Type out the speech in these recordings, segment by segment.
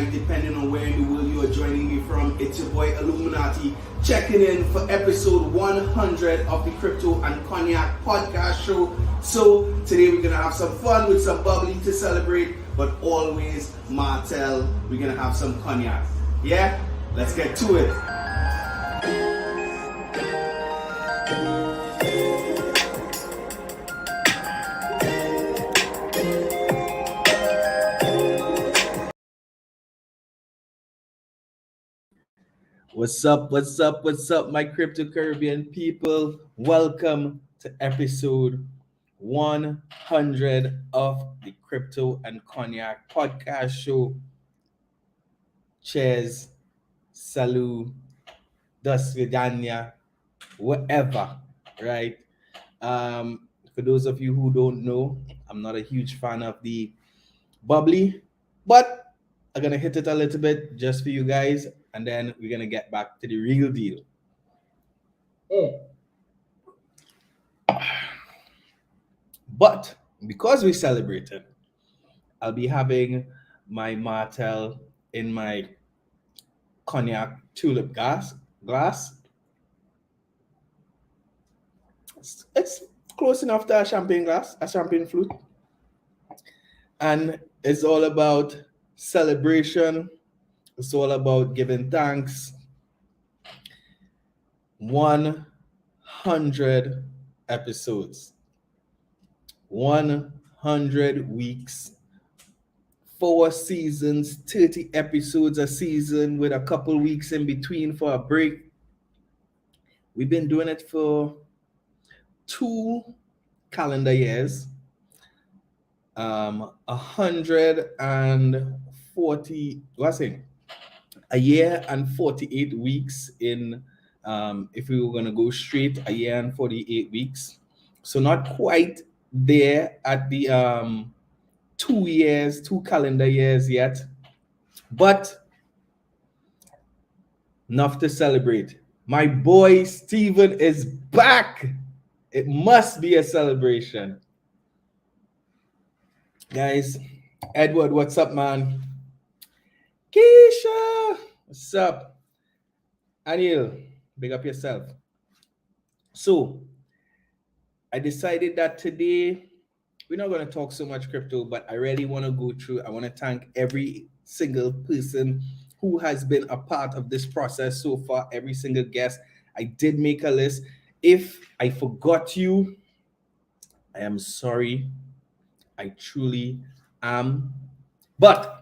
night, depending on where in the world you are joining me from. It's your boy Illuminati, checking in for episode 100 of the Crypto and Cognac podcast show. So today we're gonna have some fun with some bubbly to celebrate, but always Martell. We're gonna have some cognac. Yeah, let's get to it. What's up, my Crypto Caribbean people? Welcome to episode 100 of the Crypto and Cognac podcast show. Cheers, salut, das vidania, whatever, right? For those of you who don't know, I'm not a huge fan of the bubbly, but I'm gonna hit it a little bit just for you guys, and then we're gonna get back to the real deal. But because we celebrated, I'll be having my Martell in my cognac tulip glass. It's close enough to a champagne glass, a champagne flute. And it's all about celebration. It's all about giving thanks. 100 episodes. 100 weeks. 4 seasons, 30 episodes a season with a couple weeks in between for a break. We've been doing it for 2 calendar years. 140, what's it? A year and 48 weeks in, if we were going to go straight, a year and 48 weeks. So not quite there at the 2 calendar years yet, but enough to celebrate. My boy Steven is back. It must be a celebration. Guys, Edward, what's up, man? Keisha, what's up? Anil, big up yourself. So, I decided that today, we're not going to talk so much crypto, but I really want to go through. I want to thank every single person who has been a part of this process so far, every single guest. I did make a list. If I forgot you, I am sorry. I truly am. But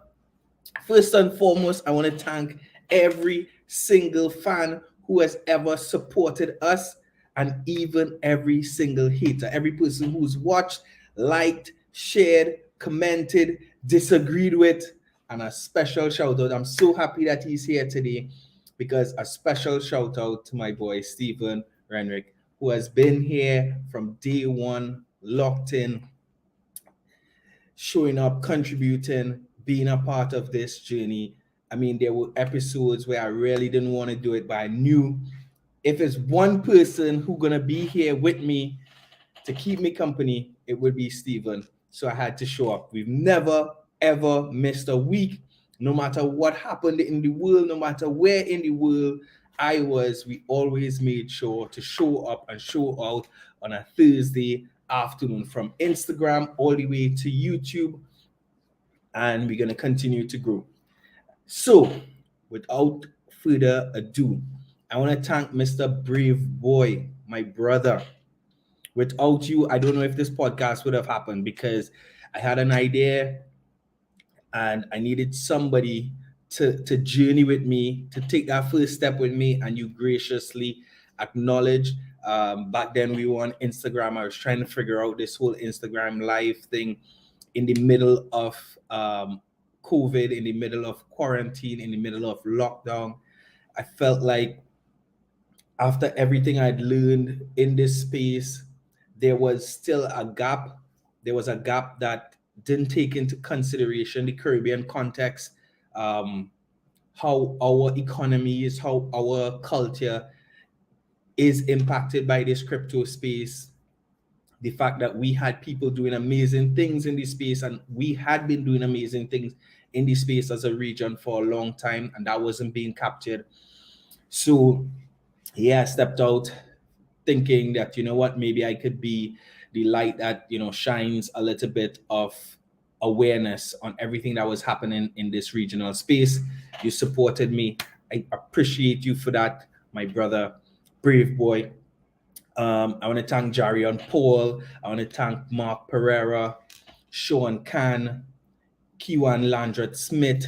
first and foremost, I want to thank every single fan who has ever supported us, and even every single hater, every person who's watched, liked, shared, commented, disagreed with, and a special shout out. I'm so happy that he's here today, because a special shout out to my boy Steven Renwick, who has been here from day one, locked in, showing up, contributing, being a part of this journey. I mean, there were episodes where I really didn't want to do it, but I knew if it's one person who's going to be here with me to keep me company, it would be Steven. So I had to show up. We've never, ever missed a week. No matter what happened in the world, no matter where in the world I was, we always made sure to show up and show out on a Thursday afternoon, from Instagram all the way to YouTube. And we're going to continue to grow. So without further ado, I want to thank Mr. Brave Boy, my brother. Without you, I don't know if this podcast would have happened, because I had an idea and I needed somebody to journey with me, to take that first step with me, and you graciously acknowledge. Back then we were on Instagram. I was trying to figure out this whole Instagram live thing in the middle of COVID, in the middle of quarantine, in the middle of lockdown. I felt like after everything I'd learned in this space, there was still a gap. There was a gap that didn't take into consideration the Caribbean context, how our economy is, how our culture is impacted by this crypto space. The fact that we had people doing amazing things in this space, and we had been doing amazing things in the space as a region for a long time, and that wasn't being captured. So yeah, I stepped out thinking that, you know what, maybe I could be the light that, you know, shines a little bit of awareness on everything that was happening in this regional space. You supported me. I appreciate you for that, my brother, brave boy. I want to thank Jarion Paul. I want to thank Mark Pereira, Sean Khan, Kiwan Landret Smith,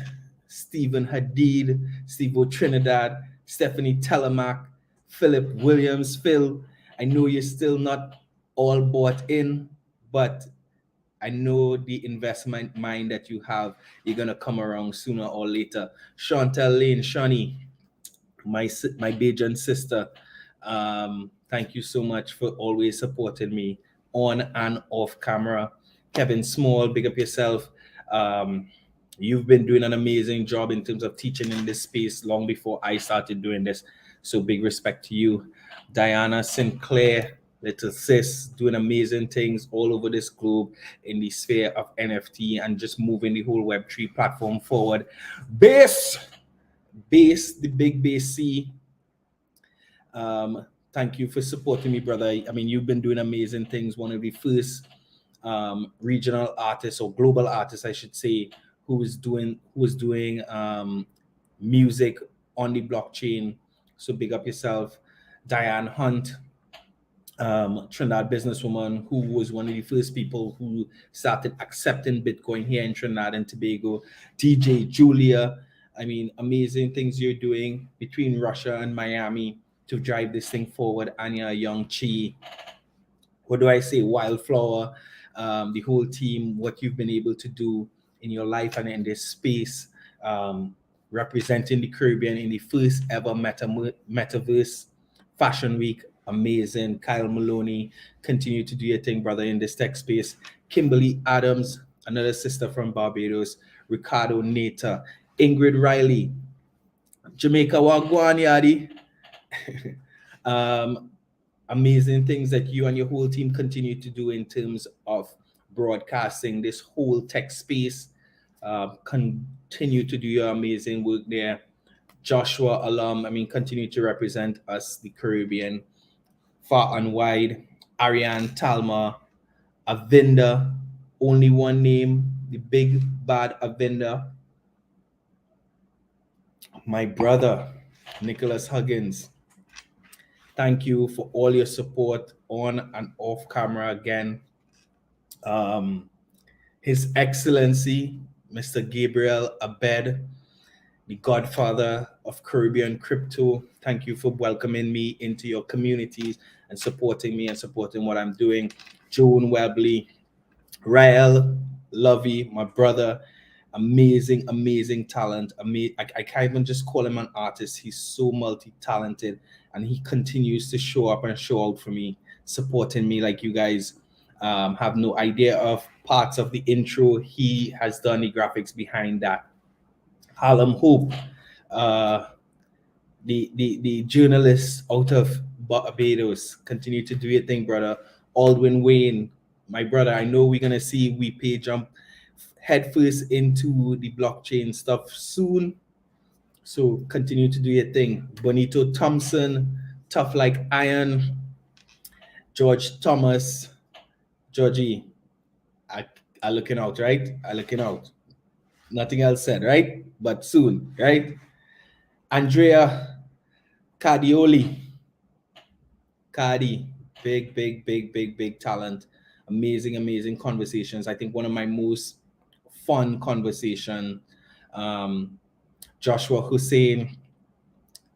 Stephen Hadid, Steve Trinidad, Stephanie Telemack, Philip Williams. Phil, I know you're still not all bought in, but I know the investment mind that you have, you're going to come around sooner or later. Chantel Lane, Shani, my Bajan sister, thank you so much for always supporting me on and off camera. Kevin Small, big up yourself. You've been doing an amazing job in terms of teaching in this space long before I started doing this. So big respect to you. Diana Sinclair, little sis, doing amazing things all over this globe in the sphere of NFT and just moving the whole Web3 platform forward. Base, the big base C. Thank you for supporting me, brother. I mean, you've been doing amazing things. One of the first regional artists, or global artists, I should say, who was doing music on the blockchain. So big up yourself. Diane Hunt, Trinidad businesswoman, who was one of the first people who started accepting Bitcoin here in Trinidad and Tobago. DJ Julia, I mean, amazing things you're doing between Russia and Miami to drive this thing forward. Anya Young Chi, what do I say? Wildflower, the whole team, what you've been able to do in your life and in this space, representing the Caribbean in the first ever metaverse fashion week. Amazing. Kyle Maloney, continue to do your thing, brother, in this tech space. Kimberly Adams, another sister from Barbados. Ricardo Nata, Ingrid Riley, Jamaica Wagwan Yadi. Amazing things that you and your whole team continue to do in terms of broadcasting this whole tech space. Continue to do your amazing work there. Joshua alum, I mean, continue to represent us, the Caribbean, far and wide. Ariane Talma, Avinda, only one name, the big bad Avinda. My brother, Nicholas Huggins, thank you for all your support on and off camera again. His Excellency, Mr. Gabriel Abed, the godfather of Caribbean crypto, thank you for welcoming me into your communities and supporting me and supporting what I'm doing. Joan Webley, Rael Lovey, my brother, amazing talent. I can't even just call him an artist. He's so multi-talented, and he continues to show up and show out for me, supporting me like you guys have no idea of. Parts of the intro, he has done the graphics behind that. Harlem Hope, the journalist out of Barbados, continue to do your thing, brother. Aldwin Wayne, my brother, I know we're gonna see WePay jump headfirst into the blockchain stuff soon. So continue to do your thing. Bonito Thompson, Tough Like Iron, George Thomas, Georgie, are looking out, right? Are looking out. Nothing else said, right? But soon, right? Andrea Cardioli, Cardi, big talent. Amazing conversations. I think one of my most fun conversation. Joshua Hussein,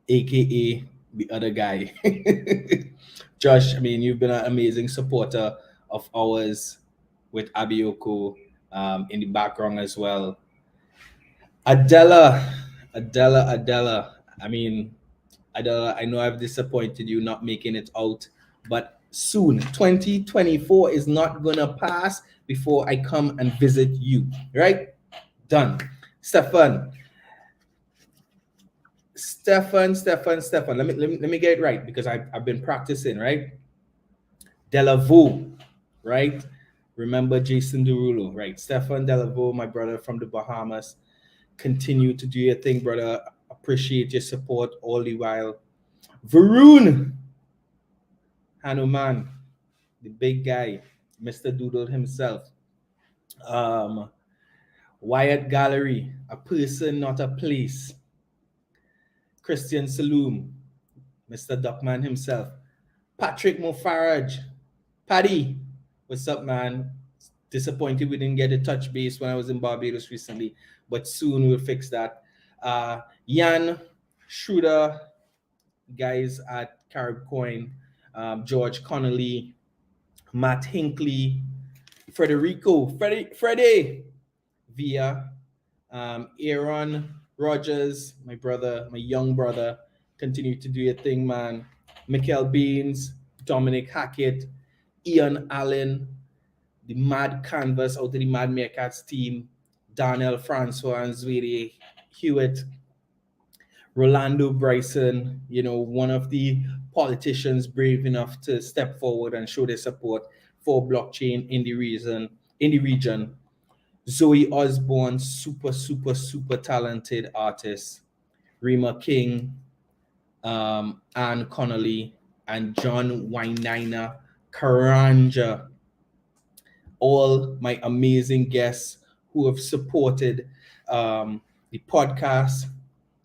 aka the other guy. Josh, I mean, you've been an amazing supporter of ours with Abioko in the background as well. Adela. I mean, Adela, I know I've disappointed you not making it out, but soon, 2024 is not gonna pass before I come and visit you, right? Done. Stefan. Let me get it right, because I've been practicing, right? Delavaux, right? Remember Jason Derulo, right? Stefan Delavaux, my brother from the Bahamas. Continue to do your thing, brother. Appreciate your support all the while. Varun Hanuman, the big guy, Mr. Doodle himself. Wyatt Gallery, a person, not a place. Christian Saloom, Mr. Duckman himself. Patrick Mofaraj, Paddy, what's up, man? Disappointed we didn't get a touch base when I was in Barbados recently, but soon we'll fix that. Jan Schroeder, guys at Carib Coin, George Connolly, Matt Hinckley, Freddie Via, Aaron Rogers, my brother, my young brother, continue to do your thing, man. Michael Beans, Dominic Hackett, Ian Allen, the Mad Canvas out of the Mad Meerkats team, Daniel Francois and Zwede Hewitt, Rolando Bryson, one of the politicians brave enough to step forward and show their support for blockchain in the region. Zoe Osborne, super talented artist. Rima King, Anne Connolly, and John Wainaina Karanja. All my amazing guests who have supported the podcast.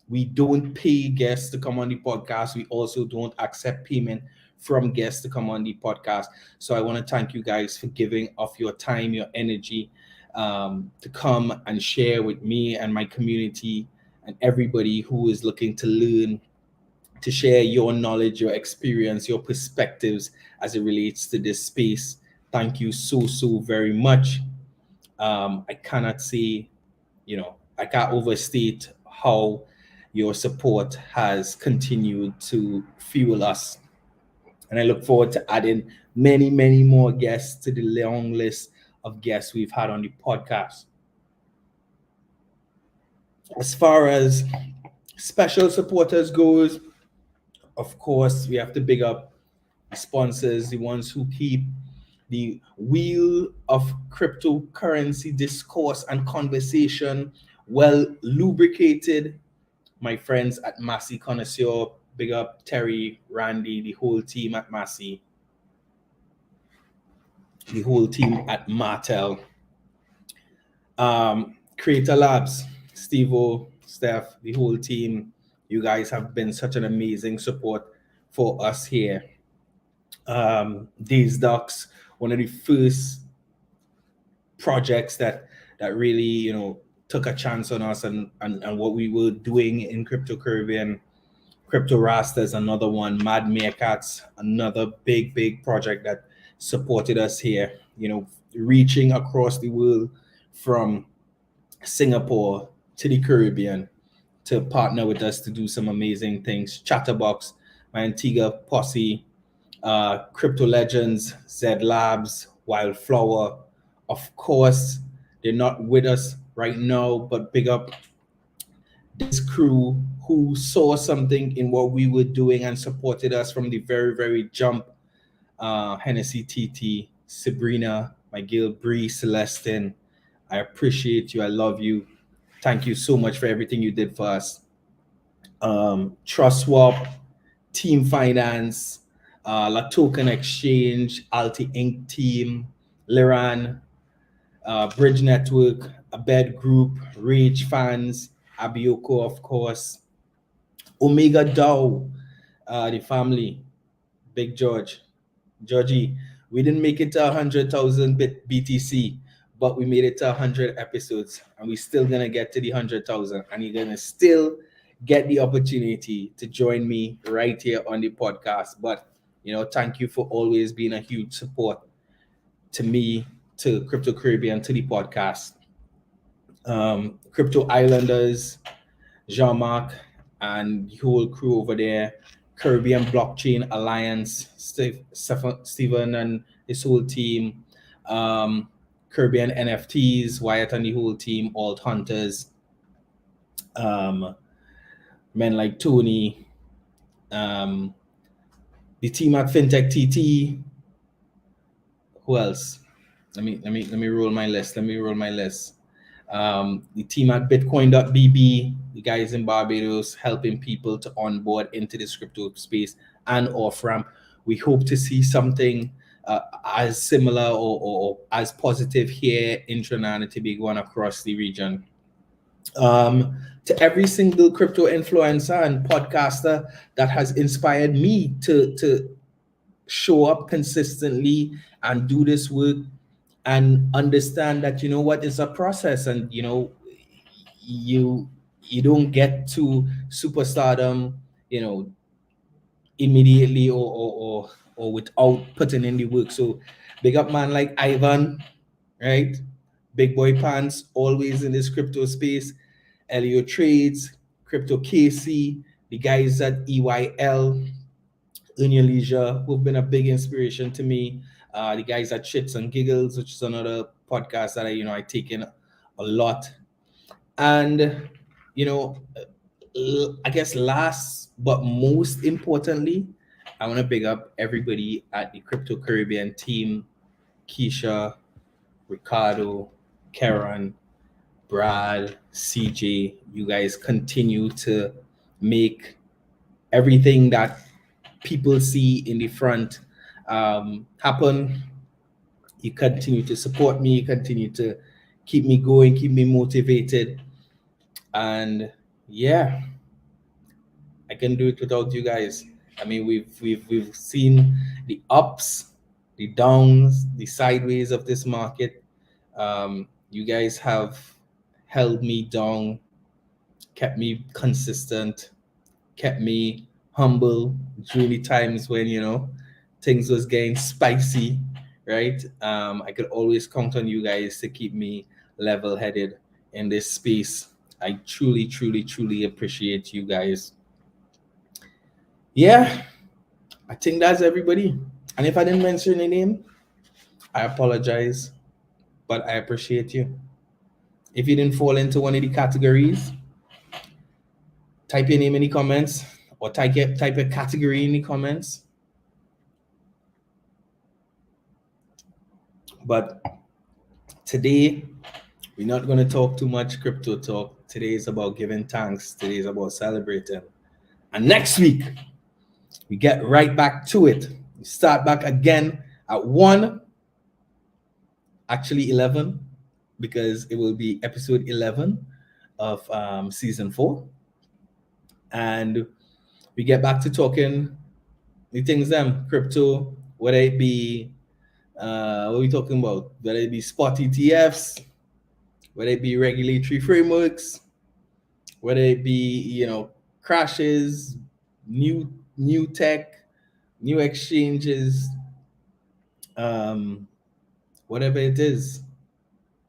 We don't pay guests to come on the podcast. We also don't accept payment from guests to come on the podcast. So I want to thank you guys for giving of your time, your energy, to come and share with me and my community and everybody who is looking to learn, to share your knowledge, your experience, your perspectives as it relates to this space. Thank you so very much. I cannot say, I can't overstate how your support has continued to fuel us. And I look forward to adding many more guests to the long list of guests we've had on the podcast. As far as special supporters goes, of course, we have to big up the sponsors, the ones who keep the wheel of cryptocurrency discourse and conversation well lubricated. My friends at Massey Connoisseur, big up Terry, Randy, the whole team at Massey, the whole team at Martel. Creator Labs, Steve-O, Steph, the whole team. You guys have been such an amazing support for us here. These Ducks, one of the first projects that really, took a chance on us and what we were doing in Crypto Caribbean. Crypto Rastas, another one. Mad Meerkats, another big project that supported us here, reaching across the world from Singapore to the Caribbean to partner with us to do some amazing things. Chatterbox, my Antigua posse, Crypto Legends, Z Labs, Wildflower. Of course, they're not with us right now, but big up this crew who saw something in what we were doing and supported us from the very jump. Hennessy TT, Sabrina, my girl Bree, Celestine, I appreciate you. I love you. Thank you so much for everything you did for us. Trust Swap, Team Finance, La Token Exchange, Alti Inc. team, Liran, Bridge Network, Abed Group, Rage Fans, Abioko, of course, Omega DAO, the family, Big Georgie. We didn't make it to 100,000 BTC, but we made it to 100 episodes, and we're still gonna get to the 100,000, and you're gonna still get the opportunity to join me right here on the podcast. But thank you for always being a huge support to me, to Crypto Caribbean, to the podcast. Crypto Islanders, Jean-Marc and the whole crew over there, Caribbean Blockchain Alliance, Stephen and his whole team, Caribbean NFTs, Wyatt and the whole team, Alt Hunters, men like Tony, the team at FinTech TT. Who else? Let me roll my list. The team at Bitcoin.bb, the guys in Barbados helping people to onboard into this crypto space and off ramp. We hope to see something as similar or as positive here in Trinidad and Tobago and across the region. To every single crypto influencer and podcaster that has inspired me to show up consistently and do this work and understand that, you know what, it's a process, and you know, you don't get to superstardom, you know, immediately or without putting in the work. So big up man like Ivan, right? Big boy pants, always in this crypto space. Elio Trades, Crypto KC, the guys at EYL, 𝐂𝐎𝐍, who've been a big inspiration to me. The guys at Shits and Giggles, which is another podcast that I take in a lot. And I guess last but most importantly, I want to big up everybody at the Crypto Caribbean team: Keisha, Ricardo, Karen, Brad, CJ. You guys continue to make everything that people see in the front happen. You continue to support me, you continue to keep me going, keep me motivated. And yeah, I can do it without you guys. I mean, we've seen the ups, the downs, the sideways of this market. You guys have held me down, kept me consistent, kept me humble during the times when things was getting spicy, right? I could always count on you guys to keep me level-headed in this space. I truly, truly, truly appreciate you guys. Yeah, I think that's everybody. And if I didn't mention your name, I apologize, but I appreciate you. If you didn't fall into one of the categories, type your name in the comments or type a category in the comments. But today, we're not going to talk too much crypto talk. Today is about giving thanks. Today is about celebrating. And next week, we get right back to it. We start back again at 1, actually 11, because it will be episode 11 of season 4. And we get back to talking the things them crypto, whether it be what are we talking about? Whether it be spot ETFs, whether it be regulatory frameworks, whether it be crashes, new tech, new exchanges, whatever it is,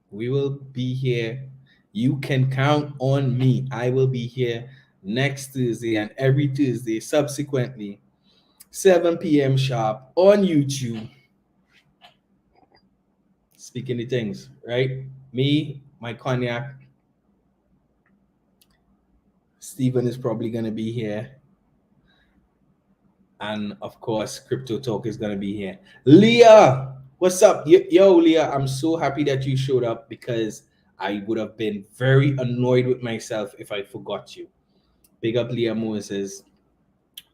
we will be here. You can count on me. I will be here next Thursday and every Tuesday subsequently, 7 p.m. sharp on YouTube. Speaking the things, right? Me, my Cognac. Steven is probably going to be here. And of course, Crypto Talk is going to be here. Leah, what's up? Yo, Leah, I'm so happy that you showed up because I would have been very annoyed with myself if I forgot you. Big up Leah Moses,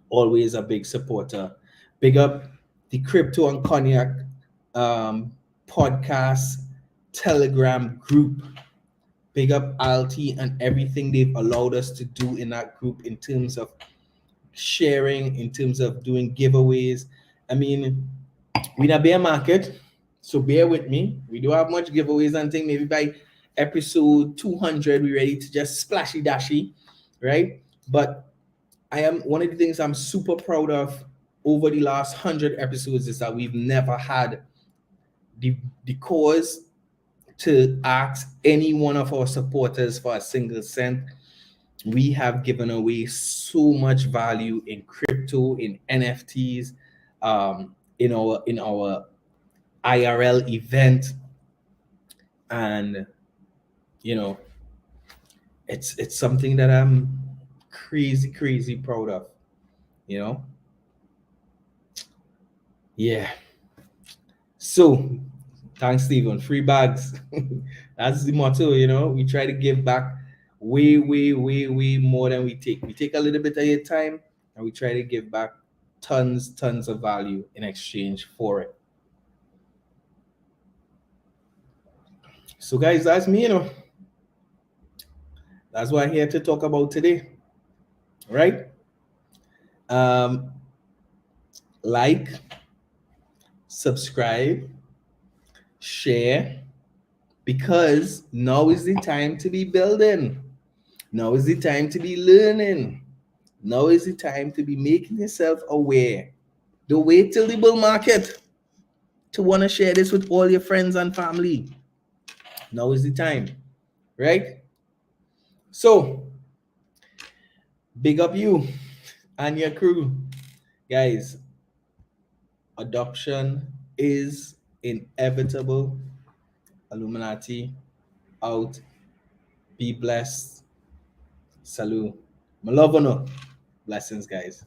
always a big supporter. Big up the Crypto and Cognac podcast Telegram group. Big up Alti and everything they've allowed us to do in that group in terms of sharing, in terms of doing giveaways. I mean, we're in a bear market, so bear with me. We don't have much giveaways and things. Maybe by episode 200, we're ready to just splashy dashy, right? But one of the things I'm super proud of over the last 100 episodes is that we've never had the cause to ask any one of our supporters for a single cent. We have given away so much value in crypto, in NFTs, in our IRL event, and it's something that I'm crazy proud of. Yeah. So Thanks, Stephen. Free bags. That's the motto, you know. We try to give back way, way, way, way more than we take. We take a little bit of your time and we try to give back tons, tons of value in exchange for it. So, guys, that's me, you know. That's what I'm here to talk about today. Right? Um, like, subscribe, share, because now is the time to be building. Now is the time to be learning. Now is the time to be making yourself aware. Don't wait till the bull market to want to share this with all your friends and family. Now is the time, right? So, big up you and your crew. Guys, adoption is inevitable. Illuminati out. Be blessed. Salute. My love, no. Blessings, guys.